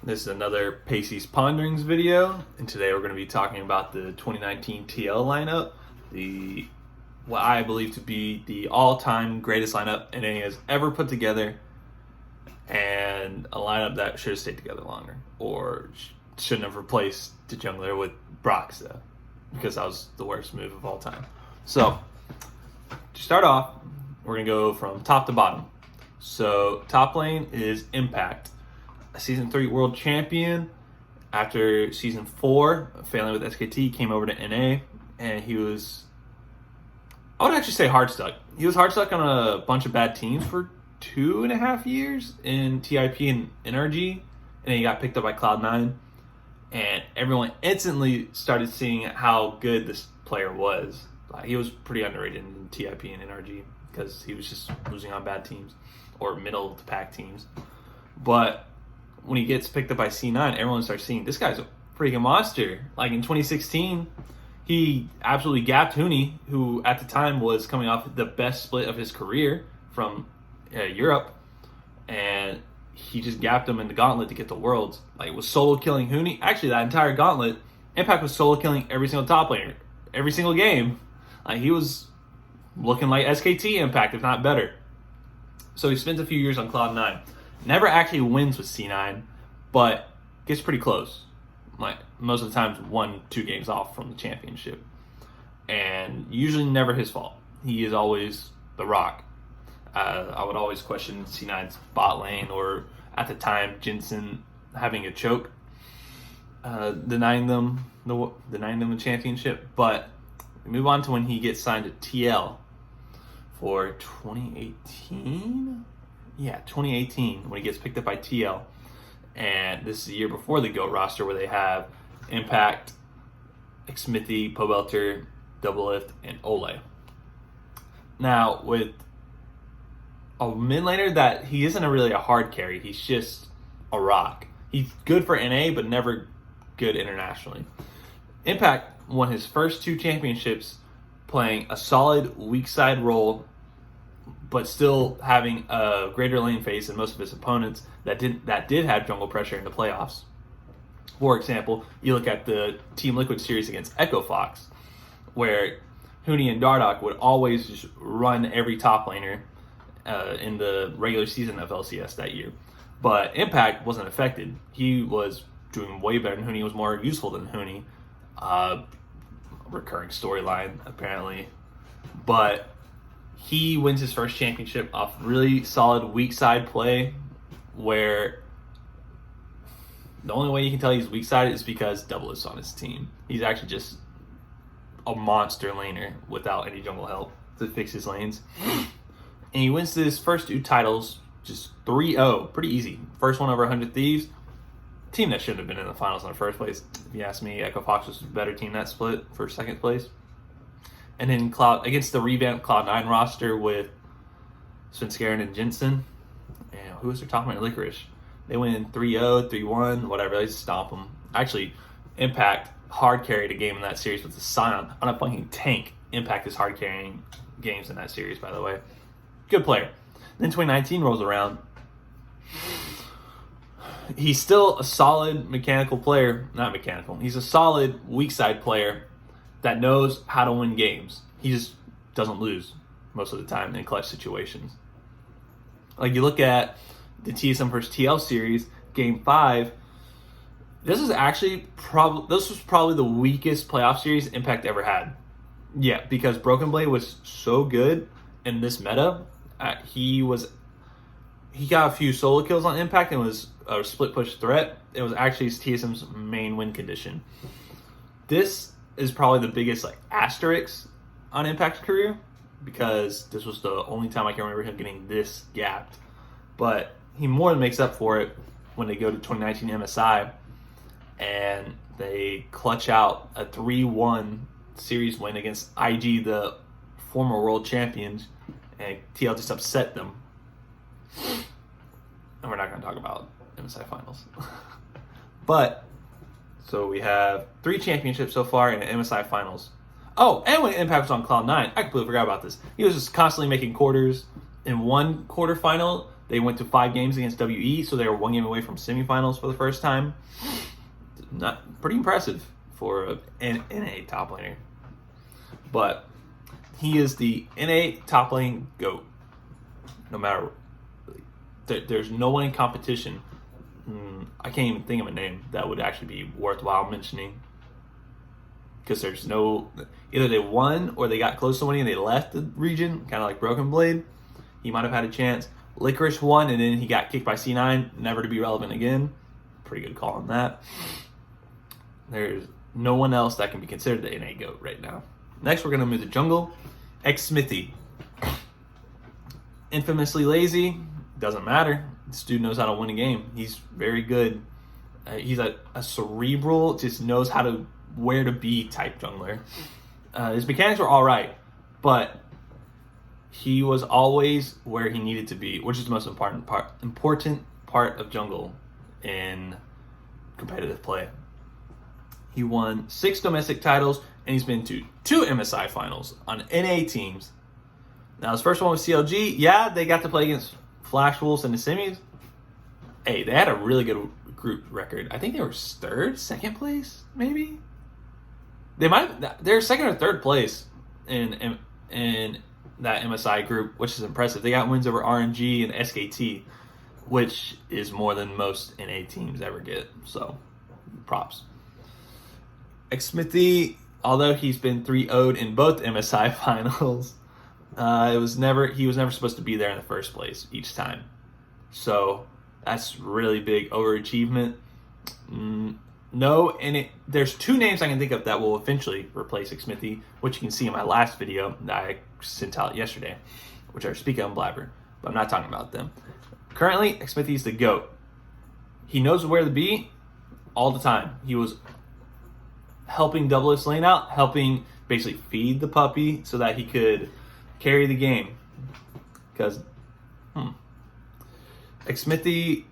This is another Pacy's Ponderings video, and today we're going to be talking about the 2019 TL lineup, what I believe to be the all-time greatest lineup NA has ever put together, and a lineup that should have stayed together longer, or shouldn't have replaced the jungler with Broxa, because that was the worst move of all time. So, to start off, we're going to go from top to bottom. So, top lane is Impact. Season 3 world champion. After Season 4, failing with SKT, came over to NA, and he was, I would actually say, hard stuck. He was hard stuck on a bunch of bad teams for 2.5 years in TIP and NRG, and then he got picked up by Cloud9, and everyone instantly started seeing how good this player was. He was pretty underrated in TIP and NRG because he was just losing on bad teams or middle of the pack teams. But when he gets picked up by C9, everyone starts seeing this guy's a freaking monster. Like in 2016, he absolutely gapped Huni, who at the time was coming off the best split of his career from Europe, and he just gapped him in the gauntlet to get the Worlds. Like, was solo killing Huni. Actually, that entire gauntlet, Impact was solo killing every single top laner, every single game. Like, he was looking like SKT Impact, if not better. So he spends a few years on Cloud9. Never actually wins with C9, but gets pretty close. Like, most of the times 1-2 games off from the championship. And usually never his fault. He is always the rock. I would always question C9's bot lane, or at the time Jensen having a choke, denying them the championship. But we move on to when he gets signed to TL for 2018. Yeah, 2018, when he gets picked up by TL. And this is the year before the GOAT roster, where they have Impact, Xmithie, Pobelter, Doublelift, and Ole. Now, with a mid laner that he isn't really a hard carry, he's just a rock. He's good for NA, but never good internationally. Impact won his first 2 championships playing a solid weak side role, but still having a greater lane phase than most of his opponents that did have jungle pressure in the playoffs. For example, you look at the Team Liquid series against Echo Fox, where Huni and Dardoch would always just run every top laner in the regular season of LCS that year. But Impact wasn't affected. He was doing way better than Huni. He was more useful than Huni. Recurring storyline, apparently. But he wins his first championship off really solid weak side play, where the only way you can tell he's weak side is because Doublelift's on his team. He's actually just a monster laner without any jungle help to fix his lanes. And he wins his first 2 titles just 3-0. Pretty easy. First one over 100 Thieves. Team that shouldn't have been in the finals in the first place. If you ask me, Echo Fox was a better team that split for second place. And then against the revamped Cloud9 roster with Svenskeren and Jensen. And who was their top lane? Licorice. They win 3-0, 3-1, whatever. They just stomp them. Actually, Impact hard carried a game in that series with the Scion on a fucking tank. Impact is hard carrying games in that series, by the way. Good player. Then 2019 rolls around. He's still a solid mechanical player. Not mechanical. He's a solid weak side player that knows how to win games. He just doesn't lose most of the time in clutch situations. Like, you look at the TSM vs TL series, Game 5. This was probably the weakest playoff series Impact ever had. Yeah, because Broken Blade was so good in this meta. He got a few solo kills on Impact and was a split push threat. It was actually TSM's main win condition. This is probably the biggest asterisk on Impact's career, because this was the only time I can remember him getting this gapped. But he more than makes up for it when they go to 2019 MSI and they clutch out a 3-1 series win against IG, the former world champions, and TL just upset them. And we're not going to talk about MSI finals. But so we have 3 championships so far in the MSI finals. Oh, and when Impact was on Cloud9, I completely forgot about this. He was just constantly making quarters. In one quarterfinal, They went to 5 games against WE, so they were 1 game away from semifinals for the first time. Not pretty impressive for an NA top laner. But he is the NA top lane GOAT. No matter, there's no one in competition. I can't even think of a name that would actually be worthwhile mentioning. Because there's no, either they won or they got close to winning and they left the region, kind of like Broken Blade. He might have had a chance. Licorice won and then he got kicked by C9, never to be relevant again. Pretty good call on that. There's no one else that can be considered the NA GOAT right now. Next, we're going to move to jungle. Xmithy. Infamously lazy, doesn't matter. This dude knows how to win a game. He's very good. He's a cerebral, just knows how to where to be type jungler. His mechanics were all right, but he was always where he needed to be, which is the most important part of jungle in competitive play. He won 6 domestic titles, and he's been to 2 MSI finals on NA teams. Now, his first one was CLG. Yeah, they got to play against Flash Wolves in the semis. Hey, they had a really good group record. I think they were second place, maybe? They're second or third place in that MSI group, which is impressive. They got wins over RNG and SKT, which is more than most NA teams ever get. So, props. Xmithy, although he's been 3-0'd in both MSI finals, he was never supposed to be there in the first place each time. So that's really big overachievement. There's 2 names I can think of that will eventually replace Xmithy, which you can see in my last video that I sent out yesterday, which are Spica and Blabber, but I'm not talking about them. Currently, Xmithy's the GOAT. He knows where to be all the time. He was helping double his lane out, helping basically feed the puppy so that he could carry the game. Because Xmithy,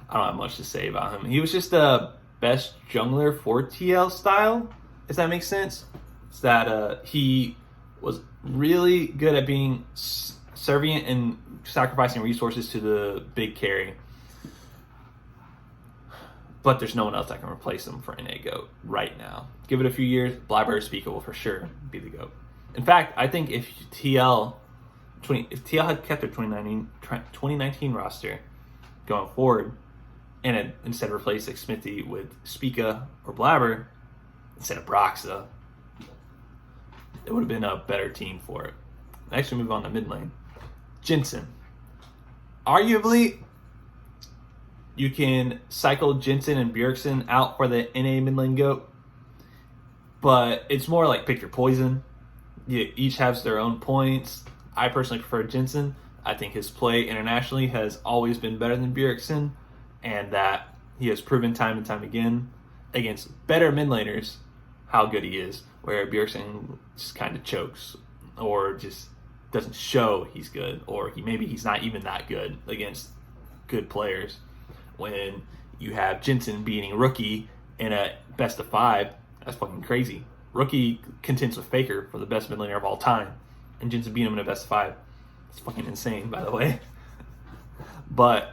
I don't have much to say about him. He was just the best jungler for TL style, if that makes sense. It's that he was really good at being servient and sacrificing resources to the big carry. But there's no one else that can replace him for NA GOAT right now. Give it a few years, Blabber or Spica will for sure be the GOAT. In fact, I think if TL had kept their 2019 roster going forward, and it instead replaced Xmithy with Spica or Blabber instead of Broxa, it would have been a better team for it. Next, we move on to mid lane. Jensen. Arguably, you can cycle Jensen and Bjerg out for the NA mid lane GOAT, but it's more like pick your poison. You each have their own points. I personally prefer Jensen. I think his play internationally has always been better than Bjerg, and that he has proven time and time again against better mid laners how good he is, where Bjerg just kind of chokes or just doesn't show he's good, or maybe he's not even that good against good players. When you have Jensen beating Rookie in a best of 5, that's fucking crazy. Rookie contends with Faker for the best mid laner of all time, and Jensen beat him in a best of 5. It's fucking insane, by the way. But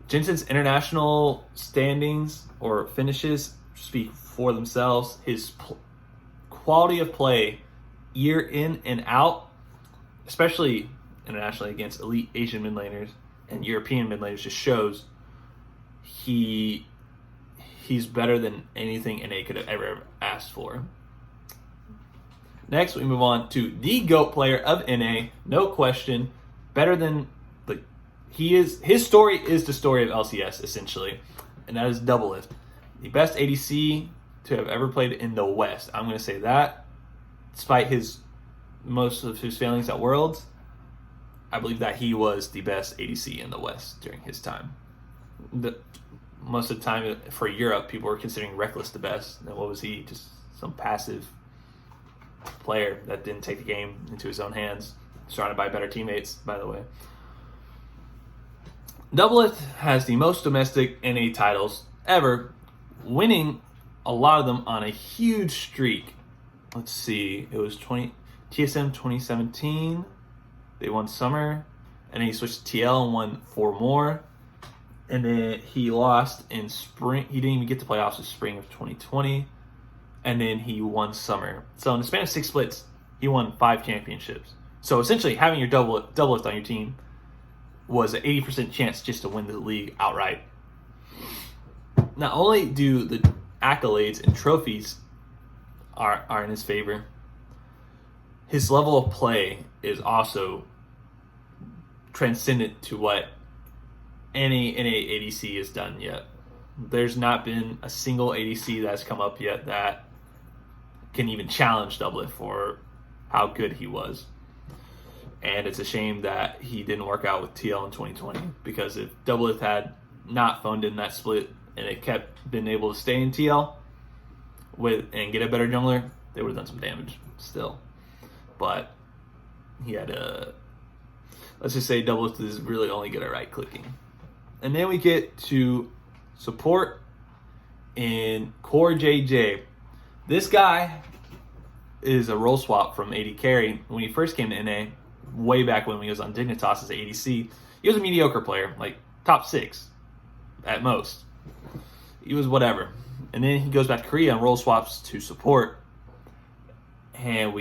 Jensen's international standings or finishes speak for themselves. His quality of play year in and out, especially internationally against elite Asian mid laners and European mid laners, just shows he's better than anything NA could have ever asked for. Next, we move on to the GOAT player of NA, no question, better than his story is the story of LCS essentially, and that is Doublelift, the best ADC to have ever played in the West. I'm going to say that, despite most of his failings at Worlds, I believe that he was the best ADC in the West during his time. Most of the time for Europe, people were considering Reckless the best. And what was he? Just some passive player that didn't take the game into his own hands, surrounded by better teammates, by the way. Doublelift has the most domestic NA titles ever, winning a lot of them on a huge streak. Let's see, it was TSM 2017. They won summer, and then he switched to TL and won 4 more. And then he lost in spring. He didn't even get to playoffs in spring of 2020. And then he won summer. So in the span of 6 splits, he won 5 championships. So essentially, having your doubleth on your team was an 80% chance just to win the league outright. Not only do the accolades and trophies are in his favor, his level of play is also transcendent to what any ADC has done yet. There's not been a single ADC that's come up yet that can even challenge Doubleth for how good he was. And it's a shame that he didn't work out with TL in 2020, because if Doubleth had not phoned in that split and it kept been able to stay in TL and get a better jungler, they would have done some damage still. But he had let's just say Doubleth is really only good at right clicking. And then we get to support in Core JJ. This guy is a role swap from AD Carry. When he first came to NA, way back when he was on Dignitas as an ADC, he was a mediocre player, like top 6 at most. He was whatever. And then he goes back to Korea and role swaps to support. And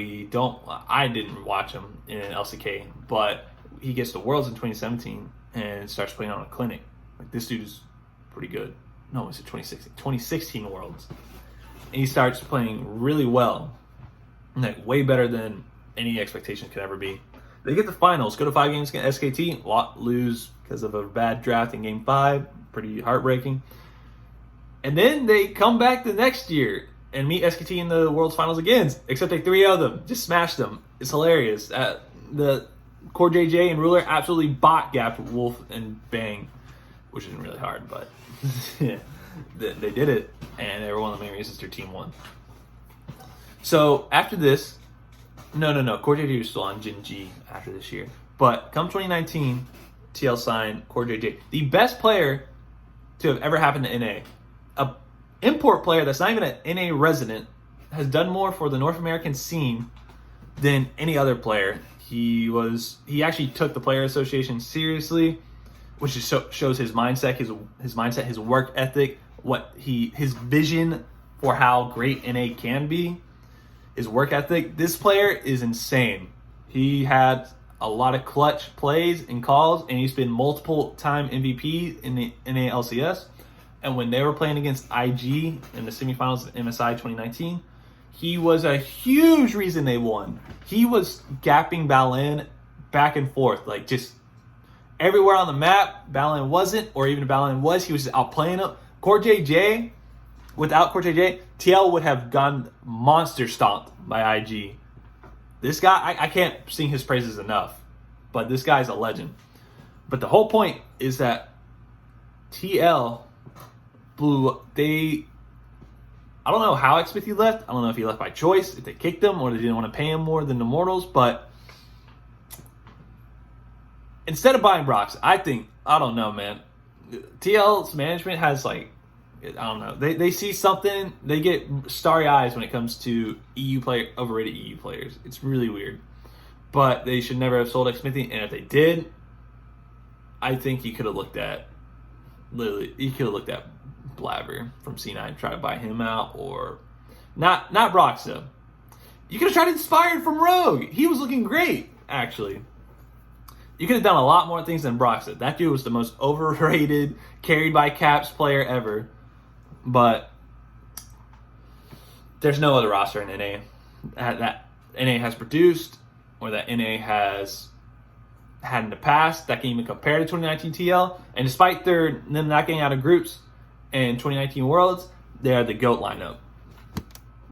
I didn't watch him in LCK, but he gets to Worlds in 2017 and starts playing on a clinic. Like, this dude is pretty good. No, it's 2016. 2016 Worlds. And he starts playing really well. Like, way better than any expectation could ever be. They get the finals, go to 5 games against SKT, lose because of a bad draft in game 5. Pretty heartbreaking. And then they come back the next year and meet SKT in the World's Finals again, except they 3-0 them, just smash them. It's hilarious. The Core JJ and Ruler absolutely bot-gapped Wolf and Bang, which isn't really hard, but yeah, they did it, and they were one of the main reasons their team won. So after this, no, Core JJ was still on Gen G after this year. But come 2019, TL signed Core JJ, the best player to have ever happened to NA. A import player that's not even an NA resident has done more for the North American scene than any other player. He actually took the player association seriously, which just shows his mindset, his mindset, his work ethic, his vision for how great NA can be, his work ethic. This player is insane. He had a lot of clutch plays and calls, and he's been multiple time MVP in the NA LCS. And when they were playing against IG in the semifinals of MSI 2019, he was a huge reason they won. He was gapping Balin back and forth, like just everywhere on the map. Balin wasn't, or even if Balin was, he was just outplaying him. Core JJ, without Core JJ, TL would have gone monster stomped by IG. This guy, I can't sing his praises enough, but this guy's a legend. But the whole point is that TL blew, I don't know how Xpithy left. I don't know if he left by choice, if they kicked him, or they didn't want to pay him more than the Immortals. But instead of buying Brox, I don't know, man. TL's management has, like, I don't know. They see something, they get starry eyes when it comes to overrated EU players. It's really weird. But they should never have sold Xpithy, and if they did, I think he could have looked at Blabber from C9, try to buy him out, or not Broxa. You could have tried to Inspired from Rogue. He was looking great, actually. You could have done a lot more things than Broxa. That dude was the most overrated, carried by Caps player ever. But there's no other roster in NA that NA has produced, or that NA has had in the past, that can even compare to 2019 TL. And despite them not getting out of groups in 2019 Worlds, they are the GOAT lineup.